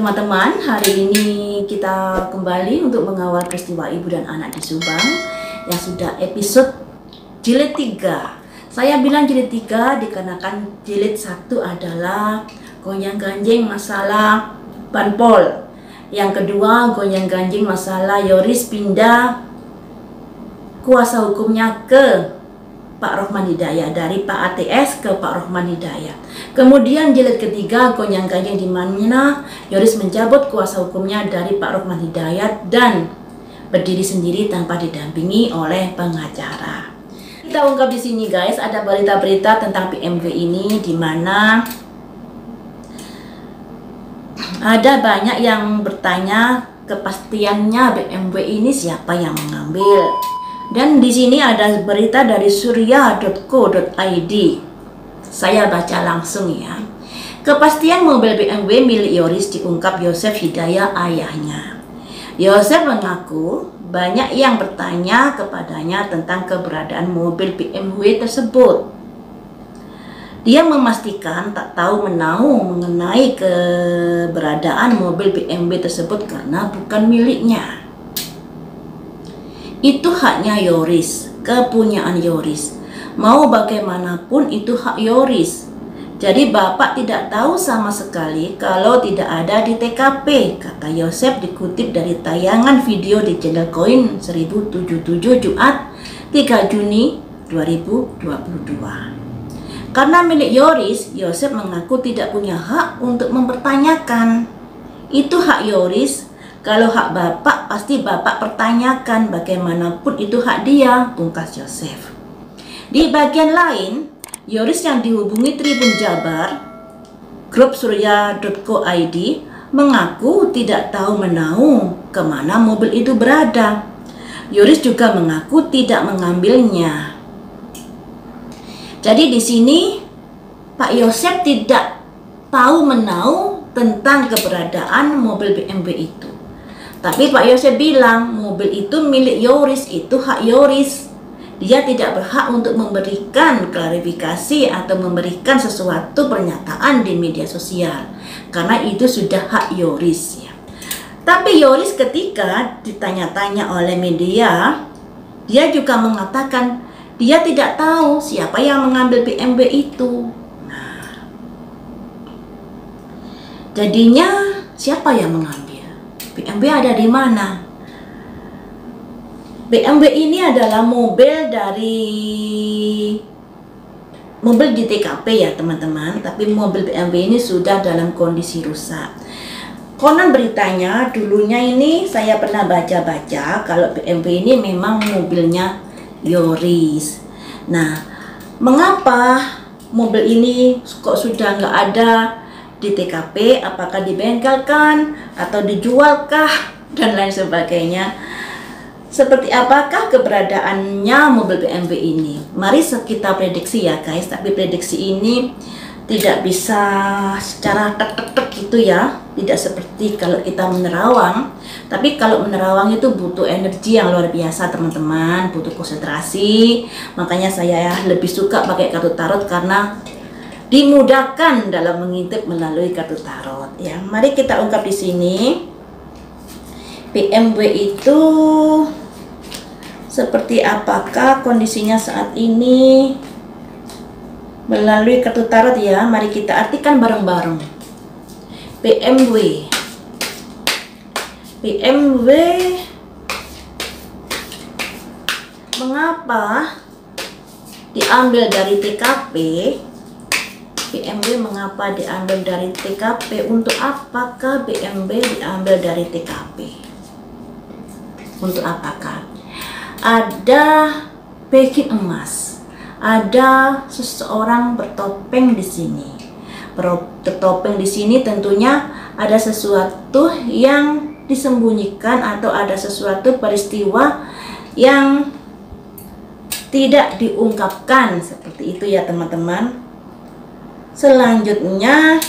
Teman-teman, hari ini kita kembali untuk mengawal peristiwa ibu dan anak di Subang yang sudah episode jilid 3. Saya bilang jilid 3 dikarenakan jilid 1 adalah gonjang-ganjing masalah Banpol. Yang kedua, gonjang-ganjing masalah Yoris pindah kuasa hukumnya ke Pak Rohman Hidayat, dari Pak ATS ke Pak Rohman Hidayat. Kemudian jilid ketiga, gonjang-ganjing di mana Yoris mencabut kuasa hukumnya dari Pak Rohman Hidayat dan berdiri sendiri tanpa didampingi oleh pengacara. Kita ungkap di sini guys, ada berita-berita tentang PMW ini di mana ada banyak yang bertanya kepastiannya BMW ini siapa yang mengambil. Dan di sini ada berita dari surya.co.id. Saya baca langsung ya. Kepastian mobil BMW milik Yoris diungkap Yosef Hidayat ayahnya. Yosef mengaku banyak yang bertanya kepadanya tentang keberadaan mobil BMW tersebut. Dia memastikan tak tahu menahu mengenai keberadaan mobil BMW tersebut karena bukan miliknya. Itu haknya Yoris, kepunyaan Yoris. Mau bagaimanapun itu hak Yoris. Jadi bapak tidak tahu sama sekali kalau tidak ada di TKP, kata Yosef dikutip dari tayangan video di channel Koin 1077 Jumat 3 Juni 2022. Karena milik Yoris, Yosef mengaku tidak punya hak untuk mempertanyakan. Itu hak Yoris. Kalau hak bapak, pasti bapak pertanyakan, bagaimanapun itu hak dia, pungkas Yosef. Di bagian lain, Yoris yang dihubungi Tribun Jabar, grup surya.co.id, mengaku tidak tahu menahu kemana mobil itu berada. Yoris juga mengaku tidak mengambilnya. Jadi di sini, Pak Yosef tidak tahu menahu tentang keberadaan mobil BMW itu. Tapi Pak Yosef bilang mobil itu milik Yoris, itu hak Yoris. Dia tidak berhak untuk memberikan klarifikasi atau memberikan sesuatu pernyataan di media sosial. Karena itu sudah hak Yoris ya. Tapi Yoris ketika ditanya-tanya oleh media, dia juga mengatakan dia tidak tahu siapa yang mengambil BMW itu. Nah, jadinya siapa yang mengambil? BMW ada di mana? BMW ini adalah mobil di TKP ya teman-teman, tapi mobil BMW ini sudah dalam kondisi rusak. Konon beritanya dulunya ini saya pernah baca-baca kalau BMW ini memang mobilnya Yoris. Nah, mengapa mobil ini kok sudah nggak ada di TKP, apakah dibengkelkan atau dijualkah dan lain sebagainya. Seperti apakah keberadaannya mobil BMW ini? Mari kita prediksi ya guys, tapi prediksi ini tidak bisa secara tek-tek gitu ya, tidak seperti kalau kita menerawang. Tapi kalau menerawang itu butuh energi yang luar biasa teman-teman, butuh konsentrasi. Makanya saya lebih suka pakai kartu tarot karena dimudahkan dalam mengintip melalui kartu tarot ya. Mari kita ungkap di sini. BMW itu seperti apakah kondisinya saat ini melalui kartu tarot ya. Mari kita artikan bareng-bareng. BMW mengapa diambil dari TKP? BMW mengapa diambil dari TKP? Untuk apakah BMW diambil dari TKP? Untuk apakah? Ada backing emas. Ada seseorang bertopeng di sini. Bertopeng di sini tentunya ada sesuatu yang disembunyikan atau ada sesuatu peristiwa yang tidak diungkapkan. Seperti itu ya teman-teman. Selanjutnya,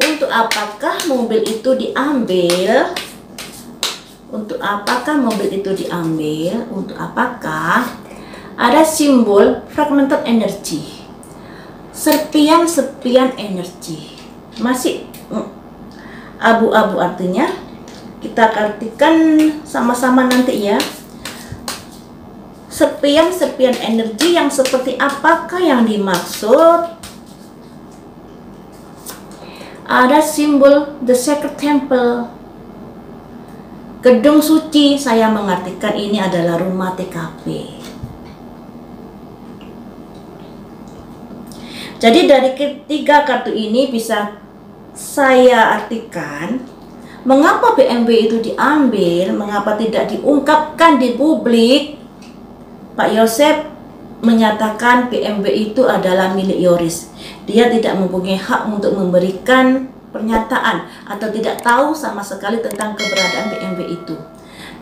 untuk apakah mobil itu diambil? Untuk apakah mobil itu diambil? Untuk apakah? Ada simbol fragmented energy, serpian-serpian energi. masih abu-abu, artinya kita artikan sama-sama nanti ya. Serpian-serpian energi yang seperti apakah yang dimaksud? Ada simbol the sacred temple, gedung suci. Saya mengartikan ini adalah rumah TKP. Jadi dari ketiga kartu ini bisa saya artikan mengapa BMW itu diambil, mengapa tidak diungkapkan di publik. Pak Yosef menyatakan BMW itu adalah milik Yoris. Dia tidak mempunyai hak untuk memberikan pernyataan atau tidak tahu sama sekali tentang keberadaan BMW itu.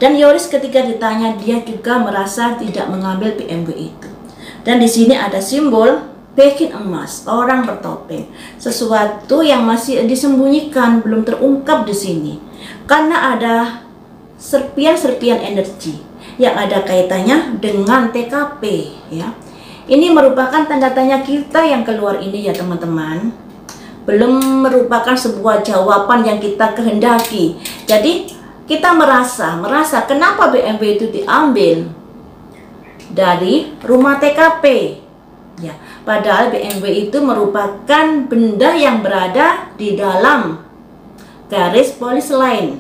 Dan Yoris ketika ditanya, dia juga merasa tidak mengambil BMW itu. Dan di sini ada simbol pekin emas, orang bertopeng, sesuatu yang masih disembunyikan, belum terungkap di sini, karena ada serpian-serpian energi yang ada kaitannya dengan TKP ya. Ini merupakan tanda tanya kita yang keluar ini ya teman-teman, belum merupakan sebuah jawaban yang kita kehendaki. Jadi kita merasa kenapa BMW itu diambil dari rumah TKP ya. Padahal BMW itu merupakan benda yang berada di dalam garis polis lain.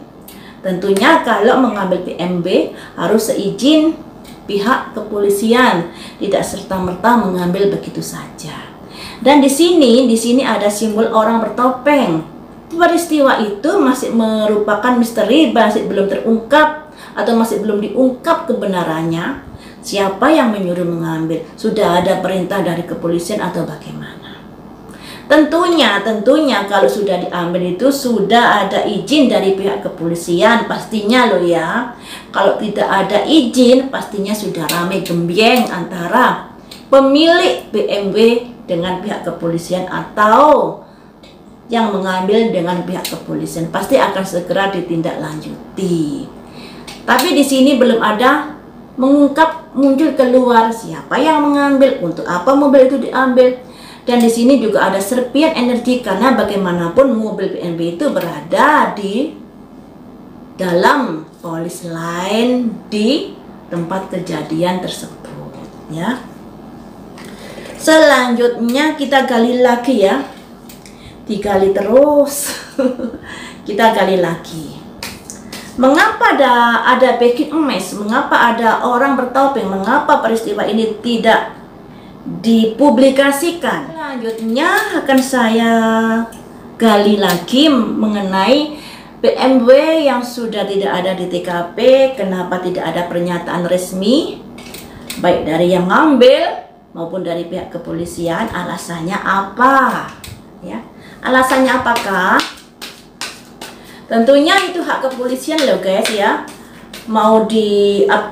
Tentunya kalau mengambil BMW harus seizin pihak kepolisian, tidak serta-merta mengambil begitu saja. Dan di sini ada simbol orang bertopeng. Peristiwa itu masih merupakan misteri, masih belum terungkap atau masih belum diungkap kebenarannya. Siapa yang menyuruh mengambil? Sudah ada perintah dari kepolisian atau bagaimana? Tentunya kalau sudah diambil itu sudah ada izin dari pihak kepolisian pastinya loh ya. Kalau tidak ada izin pastinya sudah ramai gembyeng antara pemilik BMW dengan pihak kepolisian atau yang mengambil dengan pihak kepolisian. Pasti akan segera ditindaklanjuti. Tapi di sini belum ada mengungkap, muncul keluar siapa yang mengambil, untuk apa mobil itu diambil. Dan di sini juga ada serpian energi karena bagaimanapun mobil BMW itu berada di dalam polis lain di tempat kejadian tersebut ya. Selanjutnya kita gali lagi ya, digali terus. Kita gali lagi. Mengapa ada pekin emas? Mengapa ada orang bertopeng? Mengapa peristiwa ini tidak dipublikasikan? Selanjutnya akan saya gali lagi mengenai BMW yang sudah tidak ada di TKP. Kenapa tidak ada pernyataan resmi baik dari yang ngambil maupun dari pihak kepolisian? Alasannya apa? Ya, alasannya apakah? Tentunya itu hak kepolisian loh guys ya. Mau di up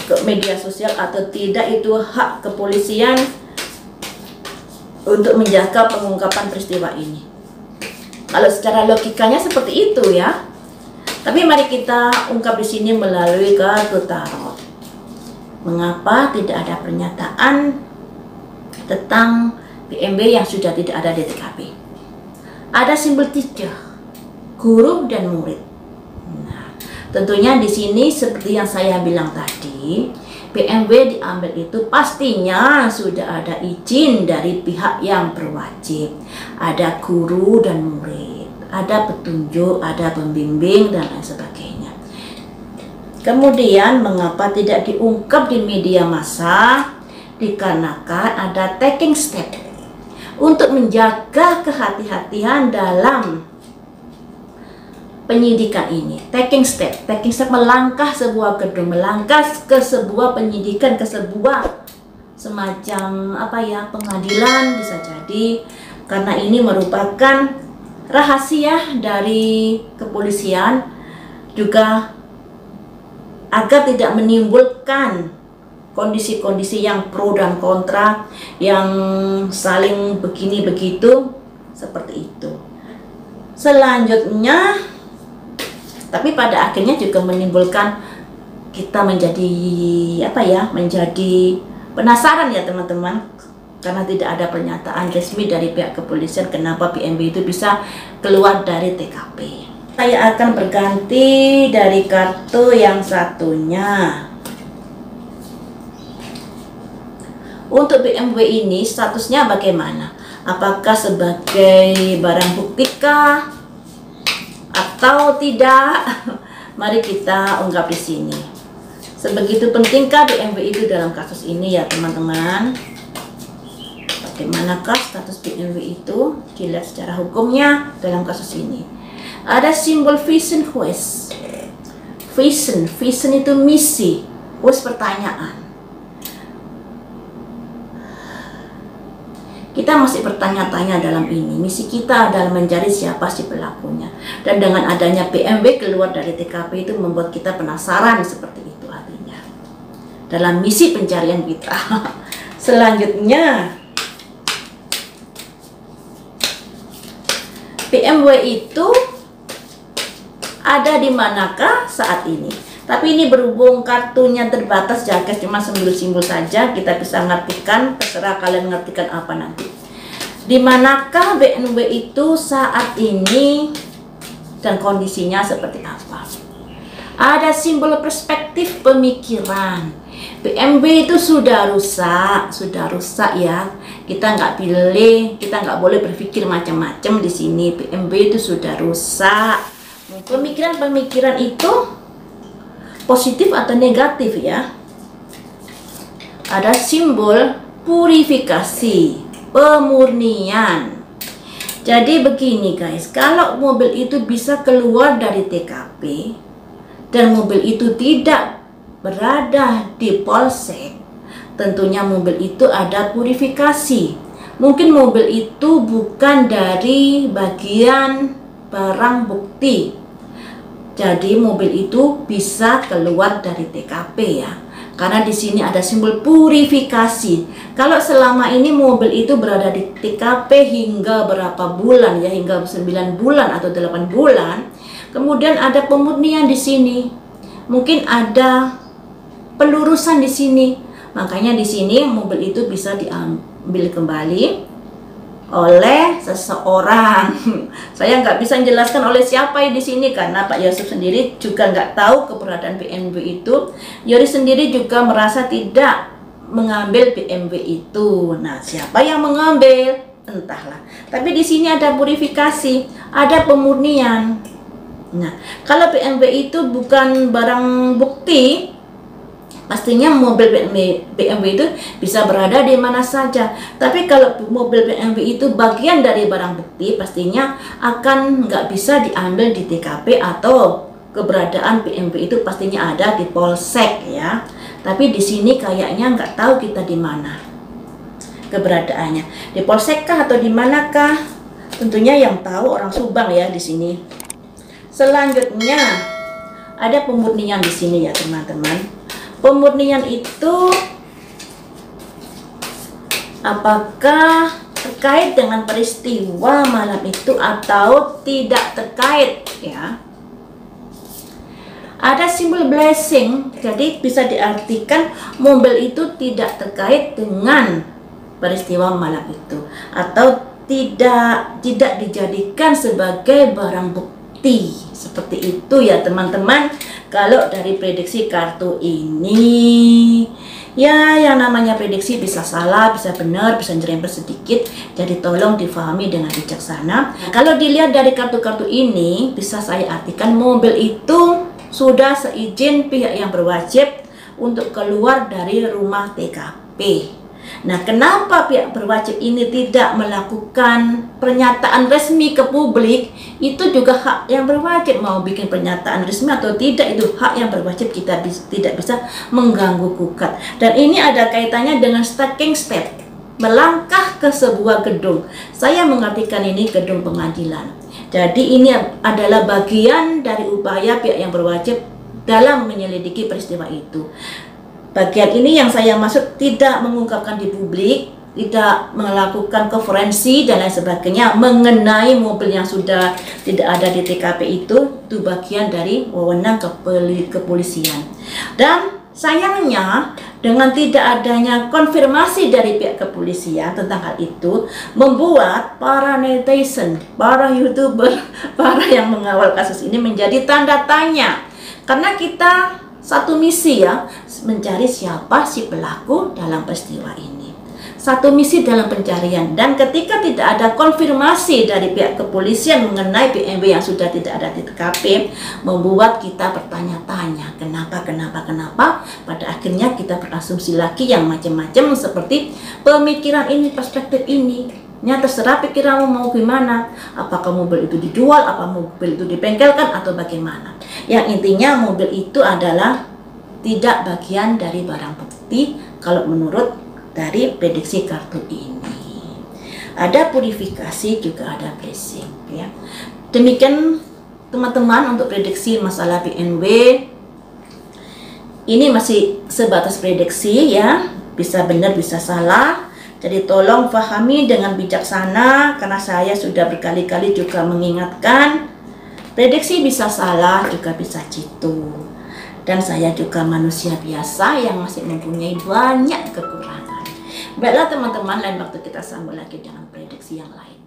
ke media sosial atau tidak, itu hak kepolisian untuk menjaga pengungkapan peristiwa ini. Kalau secara logikanya seperti itu ya. Tapi mari kita ungkap di sini melalui kartu tarot. Mengapa tidak ada pernyataan tentang BMW yang sudah tidak ada di TKP? Ada simbol 3. Guru dan murid. Nah, tentunya di sini seperti yang saya bilang tadi, BMW diambil itu pastinya sudah ada izin dari pihak yang berwajib. Ada guru dan murid, ada petunjuk, ada pembimbing dan lain sebagainya. Kemudian mengapa tidak diungkap di media massa? Dikarenakan ada taking step untuk menjaga kehati-hatian dalam penyidikan ini. Taking step melangkah sebuah gedung, melangkah ke sebuah penyidikan, ke sebuah semacam apa ya, pengadilan bisa jadi, karena ini merupakan rahasia dari kepolisian, juga agar tidak menimbulkan kondisi-kondisi yang pro dan kontra, yang saling begini begitu, seperti itu. Selanjutnya, tapi pada akhirnya juga menimbulkan kita menjadi apa ya, menjadi penasaran ya teman-teman. karena tidak ada pernyataan resmi dari pihak kepolisian kenapa BMW itu bisa keluar dari TKP. Saya akan berganti dari kartu yang satunya. Untuk BMW ini statusnya bagaimana? Apakah sebagai barang bukti kah atau tidak? Mari kita ungkap di sini. Sebegitu pentingkah BMW itu dalam kasus ini ya teman-teman? Bagaimanakah status BMW itu dilihat secara hukumnya dalam kasus ini? Ada simbol vision quest. Vision itu misi, quest pertanyaan. Kita masih bertanya-tanya dalam ini. Misi kita adalah mencari siapa si pelakunya. Dan dengan adanya BMW keluar dari TKP itu membuat kita penasaran seperti itu artinya. Dalam misi pencarian kita. Selanjutnya, BMW itu ada di manakah saat ini? Tapi ini berhubung kartunya terbatas, jaga cuma simbol-simbol saja, kita bisa ngartikan, terserah kalian ngartikan apa nanti. Di manakah BMW itu saat ini dan kondisinya seperti apa? Ada simbol perspektif pemikiran. BMW itu sudah rusak ya. Kita nggak pilih, kita nggak boleh berpikir macam-macam di sini. BMW itu sudah rusak. Pemikiran-pemikiran itu positif atau negatif ya. Ada simbol purifikasi, pemurnian. Jadi begini guys, kalau mobil itu bisa keluar dari TKP dan mobil itu tidak berada di polsek, tentunya mobil itu ada purifikasi. Mungkin mobil itu bukan dari bagian barang bukti, jadi mobil itu bisa keluar dari TKP ya, karena di sini ada simbol purifikasi. Kalau selama ini mobil itu berada di TKP hingga berapa bulan ya, hingga 9 bulan atau 8 bulan, kemudian ada pemurnian di sini, mungkin ada pelurusan di sini. Makanya di sini mobil itu bisa diambil kembali oleh seseorang. Saya nggak bisa menjelaskan oleh siapa di sini karena Pak Yosef sendiri juga nggak tahu keberadaan BMW itu. Yori sendiri juga merasa tidak mengambil BMW itu. Nah, siapa yang mengambil? Entahlah. Tapi di sini ada purifikasi, ada pemurnian. Nah, kalau BMW itu bukan barang bukti, pastinya mobil BMW itu bisa berada di mana saja. Tapi kalau mobil BMW itu bagian dari barang bukti, pastinya akan nggak bisa diambil di TKP, atau keberadaan BMW itu pastinya ada di polsek ya. Tapi di sini kayaknya nggak tahu kita di mana keberadaannya, di polsek kah atau di manakah? Tentunya yang tahu orang Subang ya di sini. Selanjutnya ada pemurnian di sini ya teman-teman. Pemurnian itu apakah terkait dengan peristiwa malam itu atau tidak terkait ya? Ada simbol blessing, jadi bisa diartikan mobil itu tidak terkait dengan peristiwa malam itu, atau tidak dijadikan sebagai barang bukti. Seperti itu ya teman-teman. Kalau dari prediksi kartu ini ya, yang namanya prediksi bisa salah, bisa benar, bisa nyerempet sedikit, jadi tolong difahami dengan bijaksana. Kalau dilihat dari kartu-kartu ini, bisa saya artikan mobil itu sudah seizin pihak yang berwajib untuk keluar dari rumah TKP. Nah, kenapa pihak berwajib ini tidak melakukan pernyataan resmi ke publik? Itu juga hak yang berwajib, mau bikin pernyataan resmi atau tidak, itu hak yang berwajib, kita tidak bisa mengganggu gugat. Dan ini ada kaitannya dengan stacking step, melangkah ke sebuah gedung. Saya mengartikan ini gedung pengadilan. Jadi ini adalah bagian dari upaya pihak yang berwajib dalam menyelidiki peristiwa itu. Bagian ini yang saya maksud tidak mengungkapkan di publik, tidak melakukan konferensi dan lain sebagainya mengenai mobil yang sudah tidak ada di TKP itu bagian dari wewenang kepolisian. Dan Sayangnya, dengan tidak adanya konfirmasi dari pihak kepolisian tentang hal itu, membuat para netizen, para YouTuber, para yang mengawal kasus ini menjadi tanda tanya. Karena kita satu misi ya, mencari siapa si pelaku dalam peristiwa ini. Satu misi dalam pencarian, dan ketika tidak ada konfirmasi dari pihak kepolisian mengenai BMW yang sudah tidak ada di TKP, membuat kita bertanya-tanya kenapa. Pada akhirnya kita berasumsi lagi yang macam-macam, seperti pemikiran ini, perspektif ini. Ya, terserah pikiranmu mau gimana, apakah mobil itu dijual, apa mobil itu dibengkelkan, atau bagaimana. Yang intinya mobil itu adalah tidak bagian dari barang bukti kalau menurut dari prediksi kartu ini. Ada purifikasi, juga ada blessing ya. Demikian teman-teman untuk prediksi masalah BNW. Ini masih sebatas prediksi ya, bisa benar bisa salah. Jadi tolong pahami dengan bijaksana, karena saya sudah berkali-kali juga mengingatkan, prediksi bisa salah, juga bisa jitu. Dan saya juga manusia biasa yang masih mempunyai banyak kekurangan. Baiklah teman-teman, lain waktu kita sambung lagi dengan prediksi yang lain.